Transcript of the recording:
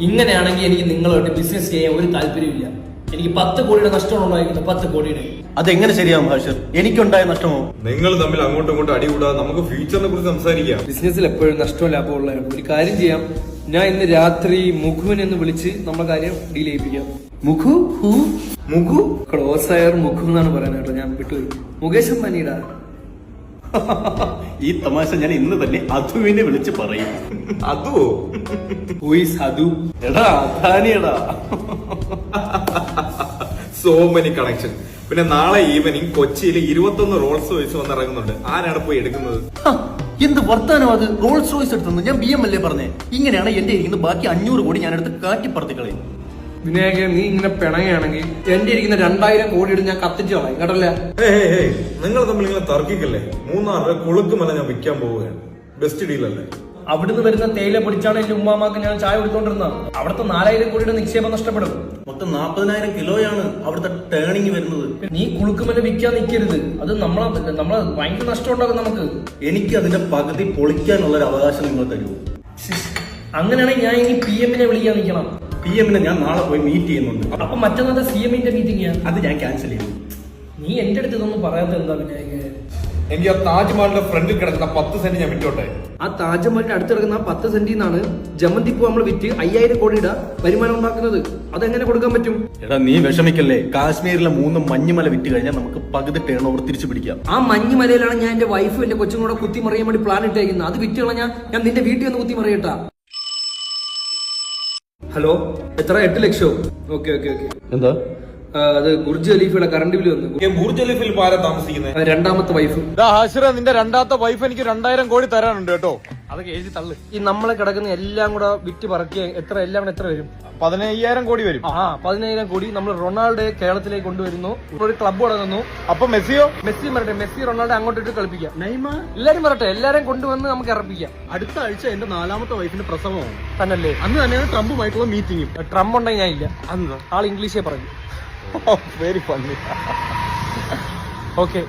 ഇങ്ങനെയാണെങ്കിൽ എനിക്ക് നിങ്ങളോട്ട് ബിസിനസ് ചെയ്യാൻ ഒരു താല്പര്യമില്ല. എനിക്ക് 10 കോടിയുടെ നഷ്ടമാണ് ഉണ്ടായിരിക്കുന്നത്. 10 കോടിയുടെ. അതെങ്ങനെ ശരിയാവും ഹാഷിർ? എനിക്കുണ്ടായ നഷ്ടമോ? നിങ്ങൾ തമ്മിൽ അങ്ങോട്ടും ഇങ്ങോട്ടും അടികൂടാതെ നമുക്ക് ഫ്യൂച്ചറിനെ കുറിച്ച് സംസാരിക്കാം. ബിസിനസ്സിൽ എപ്പോഴും നഷ്ടവും ലാഭവും ഉള്ളതാണ്. ഒരു കാര്യം ചെയ്യാം, ഞാൻ ഇന്ന് രാത്രി മുഖുവിനെ ഒന്ന് വിളിച്ച് നമ്മുടെ കാര്യം ഡീൽ ചെയ്യിപ്പിക്കാം. മുഖു മുഖു ക്ലോസ് ആയർ മുഖു എന്നാണ് പറയുന്നത് കേട്ടോ, ഞാൻ വിട്ടുപോയി. മുകേഷ് അംബാനിയുടെ ഈ തമാശ ഞാൻ ഇന്ന് തന്നെ അധുവിനെ വിളിച്ച് പറയും. അതോ അതു എടാ അധാനിയടാ. So many connection. പിന്നെ നാളെ ഈവനിങ് കൊച്ചിയിൽ 21 റോൾസ് റോയ്സ് വന്നിറങ്ങുന്നുണ്ട്. ആരാണ് പോയി എടുക്കുന്നത്? എന്ത് വർത്താനം അത്? റോൾസ് റോയ്സ് എടുത്തു? ഞാൻ BM അല്ലേ പറഞ്ഞേ. ഇങ്ങനെയാണ് എന്റെ ഇരിക്കുന്നത്. ബാക്കി 500 കോടി ഞാൻ എടുത്ത് കാറ്റിപ്പറത്തിക്കളയും. വിനായക, നീ ഇങ്ങനെ പിണങ്ങുകയാണെങ്കിൽ എന്റെ ഇരിക്കുന്ന 2000 കോടി എടുത്ത് ഞാൻ കത്തിച്ചു കളയും കേട്ടല്ലേ. നിങ്ങൾ തമ്മിൽ ഇങ്ങനെ തർക്കിക്കല്ലേ. 3 രൂപ കൊളുക്കുമല ഞാൻ വിൽക്കാൻ പോവുകയാണ്. ബെസ്റ്റ് ഡീൽ അല്ലേ? അവിടുന്ന് വരുന്ന തേയില പൊടിച്ചാണ് എന്റെ ഉമ്മാമാക്ക് ഞാൻ ചായ കൊടുത്തോണ്ടിരുന്നത്. അവിടുത്തെ 4000 കോടിയുടെ നിക്ഷേപം നഷ്ടപ്പെടും. മൊത്തം 40,000 കിലോയാണ് അവിടുത്തെ ടേണിങ് വരുന്നത്. നീ കുളുക്കുമല വിൽക്കാൻ നിൽക്കരുത്. അത് നമ്മളെ ഭയങ്കര നഷ്ടം ഉണ്ടാകും നമുക്ക്. എനിക്ക് അതിന്റെ പകുതി പൊളിക്കാനുള്ള ഒരു അവകാശം നിങ്ങൾ തരൂ. അങ്ങനെയാണെങ്കിൽ ഞാൻ ഇനി PM-നെ വിളിക്കാൻ നിൽക്കണം. PM-നെ ഞാൻ നാളെ പോയി മീറ്റ് ചെയ്യുന്നുണ്ട്. അപ്പൊ മറ്റന്നാളത്തെ CM-ന്റെ മീറ്റിംഗ് അത് ഞാൻ ക്യാൻസൽ ചെയ്തു. നീ എന്റെ അടുത്ത് ഇതൊന്നും പറയാത്ത എന്താ വിനായക? എനിക്ക് ആ താജ്മഹലിന്റെ ഫ്രണ്ടിൽ കിടക്കുന്ന 10 സെന്റ് ഞാൻ വിറ്റോട്ടെ. ആ താജ്മഹലിന്റെ അടുത്ത് കിടക്കുന്ന 10 സെന്റിൽ നിന്നാണ് ജമന്തിപ്പൂ നമ്മൾ വിറ്റ് 5000 കോടിയുടെ വരുമാനം ഉണ്ടാക്കുന്നത്. അതെങ്ങനെ കൊടുക്കാൻ പറ്റും? എടാ നീ വിഷമിക്കല്ലേ. കാശ്മീരിലെ 3 മഞ്ഞുമല വിറ്റ് കഴിഞ്ഞാൽ നമുക്ക് പകുതി ടേൺ ഓവർ തിരിച്ചു പിടിക്കാം. ആ മഞ്ഞുമലയിലാണ് ഞാൻ എന്റെ വൈഫും എന്റെ കൊച്ചും കൂടെ കുത്തി മറിയാൻ വേണ്ടി പ്ലാൻ ഇട്ടേക്കുന്നത്. അത് വിറ്റ് കളഞ്ഞാൽ ഞാൻ നിന്റെ വീട്ടിൽ ഒന്ന് കുത്തി മറിയട്ടാ. ഹലോ, എത്ര? 8 ലക്ഷം. ഓക്കെ. എന്താ അത് ബുർജ് ഖലീഫയുടെ കറണ്ട് ബില്ല് വന്നു. ബുർജ് ഖലീഫിൽ ആരാ താമസിക്കുന്നത്? രണ്ടാമത്തെ വൈഫ്. ഹാഷിറ, നിന്റെ രണ്ടാമത്തെ വൈഫ് എനിക്ക് 2000 കോടി തരാനുണ്ട് കേട്ടോ. അതൊക്കെ എഴുതി തള്ളു. ഈ നമ്മളെ കിടക്കുന്ന എല്ലാം കൂടെ വിറ്റ് പറക്കിയ എല്ലാം എത്ര വരും? 15,000 കോടി വരും. 15,000 കോടി. നമ്മൾ റൊണാൾഡോയെ കേരളത്തിലേക്ക് കൊണ്ടുവരുന്നു. ഒരു ക്ലബ്ബ് തുടങ്ങുന്നു. അപ്പൊ മെസ്സിയോ? മെസ്സി വരട്ടെ. മെസ്സി റൊണാൾഡോ അങ്ങോട്ടിട്ട് കളിപ്പിക്കാം. എല്ലാരും വരട്ടെ. എല്ലാരും കൊണ്ടുവന്ന് നമുക്ക് ഇറപ്പിക്കാം. അടുത്ത ആഴ്ച എന്റെ 4ാമത്തെ വൈഫിന്റെ പ്രസവമാണ്. തന്നല്ലേ? അന്ന് തന്നെയാണ് ട്രംപുമായിട്ടുള്ള മീറ്റിംഗ്. ട്രംപ് ഉണ്ടെങ്കിൽ ഞാൻ ഇല്ല. അന്ന് ആൾ ഇംഗ്ലീഷേ പറഞ്ഞു. Very funny. ഓക്കെ.